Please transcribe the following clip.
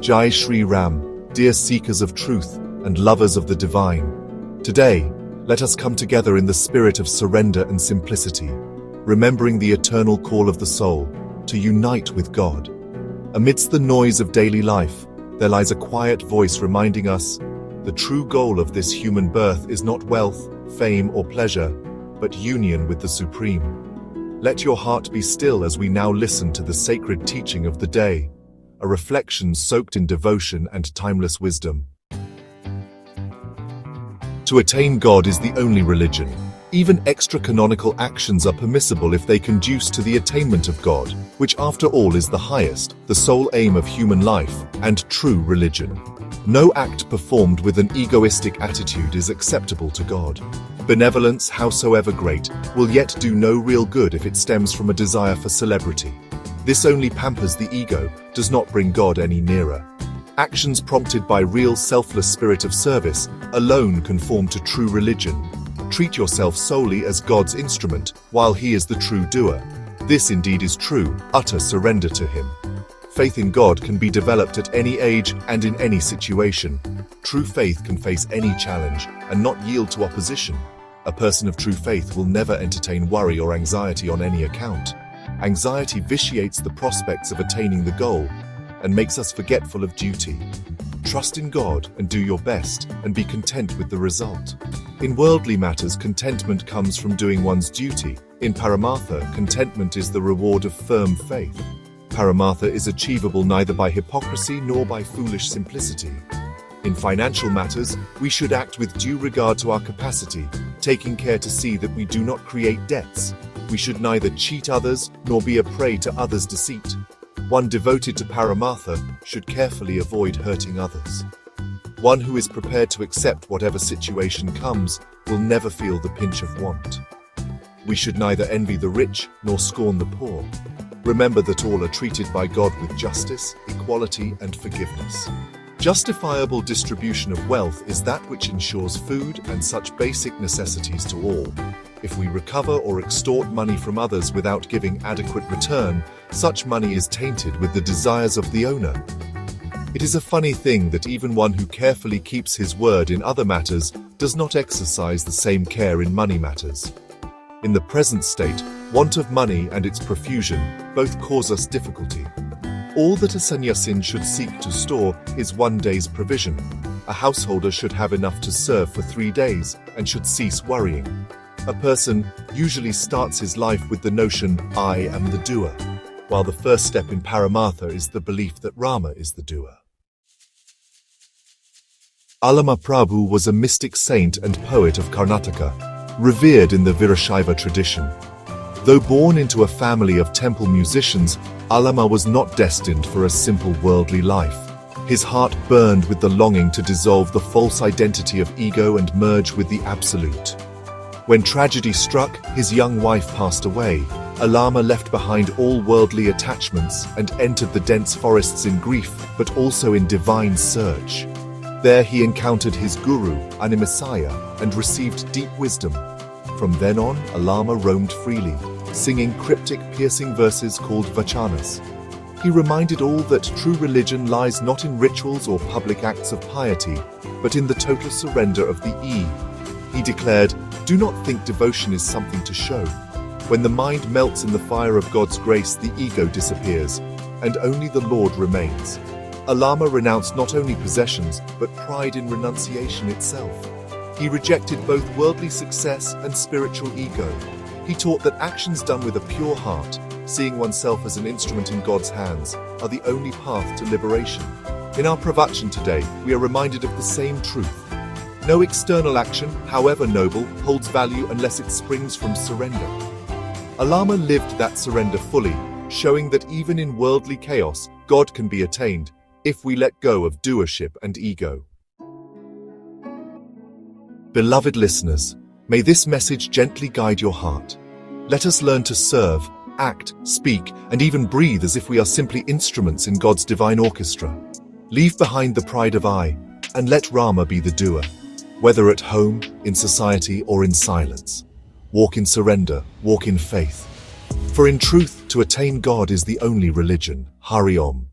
Jai Shri Ram, dear seekers of truth and lovers of the divine. Today, let us come together in the spirit of surrender and simplicity, remembering the eternal call of the soul to unite with God. Amidst the noise of daily life, there lies a quiet voice reminding us the true goal of this human birth is not wealth, fame, or pleasure, but union with the Supreme. Let your heart be still as we now listen to the sacred teaching of the day, a reflection soaked in devotion and timeless wisdom. To attain God is the only religion. Even extra-canonical actions are permissible if they conduce to the attainment of God, which after all is the highest, the sole aim of human life, and true religion. No act performed with an egoistic attitude is acceptable to God. Benevolence, howsoever great, will yet do no real good if it stems from a desire for celebrity. This only pampers the ego, does not bring God any nearer. Actions prompted by real selfless spirit of service alone conform to true religion. Treat yourself solely as God's instrument, while He is the true doer. This indeed is true, utter surrender to Him. Faith in God can be developed at any age and in any situation. True faith can face any challenge and not yield to opposition. A person of true faith will never entertain worry or anxiety on any account. Anxiety vitiates the prospects of attaining the goal and makes us forgetful of duty. Trust in God and do your best, and be content with the result. In worldly matters, contentment comes from doing one's duty. In Paramartha, contentment is the reward of firm faith. Paramartha is achievable neither by hypocrisy nor by foolish simplicity. In financial matters, we should act with due regard to our capacity, taking care to see that we do not create debts. We should neither cheat others nor be a prey to others' deceit. One devoted to Paramartha should carefully avoid hurting others. One who is prepared to accept whatever situation comes will never feel the pinch of want. We should neither envy the rich nor scorn the poor. Remember that all are treated by God with justice, equality, and forgiveness. Justifiable distribution of wealth is that which ensures food and such basic necessities to all. If we recover or extort money from others without giving adequate return, such money is tainted with the desires of the owner. It is a funny thing that even one who carefully keeps his word in other matters does not exercise the same care in money matters. In the present state, want of money and its profusion both cause us difficulty. All that a sannyasin should seek to store is one day's provision. A householder should have enough to serve for 3 days and should cease worrying. A person usually starts his life with the notion, I am the doer, while the first step in Paramartha is the belief that Rama is the doer. Allama Prabhu was a mystic saint and poet of Karnataka, revered in the Virashaiva tradition. Though born into a family of temple musicians, Allama was not destined for a simple worldly life. His heart burned with the longing to dissolve the false identity of ego and merge with the Absolute. When tragedy struck, his young wife passed away. Allama left behind all worldly attachments and entered the dense forests in grief, but also in divine search. There he encountered his guru, Animasaya, and received deep wisdom. From then on, Allama roamed freely, singing cryptic, piercing verses called vachanas. He reminded all that true religion lies not in rituals or public acts of piety, but in the total surrender of the E. He declared, do not think devotion is something to show. When the mind melts in the fire of God's grace, the ego disappears, and only the Lord remains. Allama renounced not only possessions, but pride in renunciation itself. He rejected both worldly success and spiritual ego. He taught that actions done with a pure heart, seeing oneself as an instrument in God's hands, are the only path to liberation. In our Pravachan today, we are reminded of the same truth. No external action, however noble, holds value unless it springs from surrender. Allama lived that surrender fully, showing that even in worldly chaos, God can be attained, if we let go of doership and ego. Beloved listeners, may this message gently guide your heart. Let us learn to serve, act, speak, and even breathe as if we are simply instruments in God's divine orchestra. Leave behind the pride of I, and let Rama be the doer. Whether at home, in society, or in silence. Walk in surrender, walk in faith. For in truth, to attain God is the only religion. Hari Om.